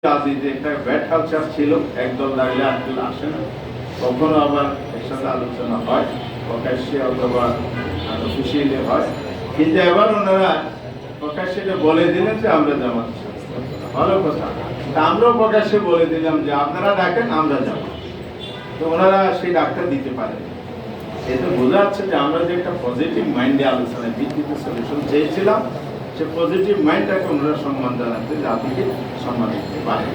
রাজনীতি একটা bad culture ছিল, একদল দাঁড়িয়ে আরেকদল আসে না, কখনো আবার একসাথে আলোচনা হয় প্রকাশ্যে অথবা অফিসিয়ালি হয়। কিন্তু এবার ওনারা প্রকাশ্যে বলে দিলেন যে আমরা জামাত, ভালো কথা। তা আমরাও প্রকাশ্যে বলে দিলাম যে আপনারা ডাকেন, আমরা যাব। তো ওনারা সেই ডাক্তার দিতে পারেন। এতে বোঝা যাচ্ছে যে আমরা যে একটা পজিটিভ মাইন্ডে আলোচনায় ভিত্তিতে সলিউশন চেয়েছিলাম, সে পজিটিভ মাইন্ডটাকে ওনারা সম্মান জানাতে জাতিকে সম্মান দিতে পারে।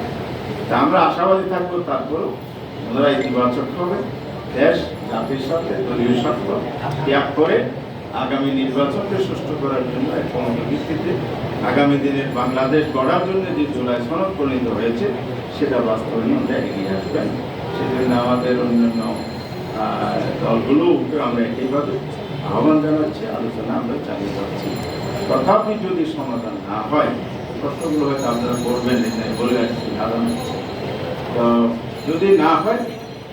তা আমরা আশাবাদী থাকবো, তারপরেও ওনারা ইতিবাচক হবে। দেশ জাতির সাথে দলীয় স্বার্থ ত্যাগ করে আগামী নির্বাচনকে সুষ্ঠু করার জন্য এক কমিটি ভিত্তিতে আগামী দিনের বাংলাদেশ গড়ার জন্য যে জুলাই সনদ প্রণীত হয়েছে সেটা বাস্তবায়নে এগিয়ে আসবেন। সেজন্য আমাদের অন্যান্য দলগুলোকে আমরা একইভাবে আহ্বান জানাচ্ছি, আলোচনা আমরা চালিয়ে যাচ্ছি। তথাপি যদি সমাধান না হয়, প্রশ্নগুলো হয়তো আপনারা করবেন, এটাই বলে রাখছি ধারণ। তো যদি না হয়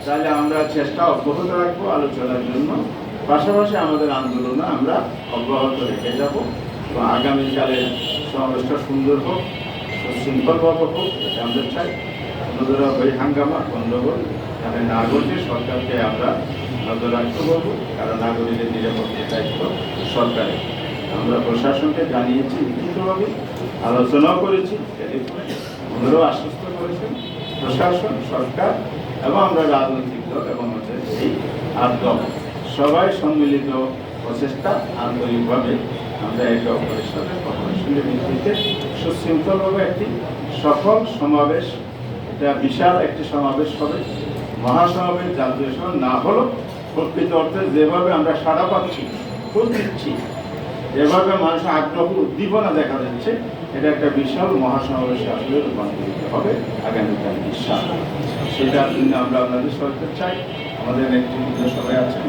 তাহলে আমরা চেষ্টা অব্যাহত রাখবো আলোচনার জন্য, পাশাপাশি আমাদের আন্দোলনে আমরা অব্যাহত রেখে যাব। তো আগামীকালের সমাবেশটা সুন্দর হোক, সুশৃঙ্খলভাবে হোক, এটা আমরা চাই। অন্যদের ওই হাঙ্গামা গণ্ডগোল তাহলে না ঘটে সরকারকে আমরা নজর রাখতে বলবো, কারণ নাগরিকের নিরাপত্তার দায়িত্ব সরকারের। আমরা প্রশাসনকে জানিয়েছি, লিখিতভাবে আলোচনাও করেছি, ওনারাও আশ্বস্ত করেছেন। প্রশাসন, সরকার এবং আমরা রাজনৈতিক দল এবং আমাদের এই ৮ দল সবাই সম্মিলিত প্রচেষ্টা আন্তরিকভাবে আমরা একে অপরের সাথে কর্পোরেশনের ভিত্তিতে সুশৃঙ্খলভাবে একটি সফল সমাবেশ, এটা বিশাল একটি সমাবেশ হবে, মহাসমাবেশ, জাতীয় সভা না হলো প্রকৃত অর্থে যেভাবে আমরা সাড়া পাচ্ছি, খোঁজ দিচ্ছি, যেভাবে মানুষের আগ্রহ উদ্দীপনা দেখা যাচ্ছে, এটা একটা বিশাল মহাসমাবেশে আসলে রূপান্তরিত হবে আগামীকাল ইনশাআল্লাহ। সেটার জন্য আমরা আপনাদের সহায়তা চাই। আমাদের নেতৃত্ব সবাই আছেন,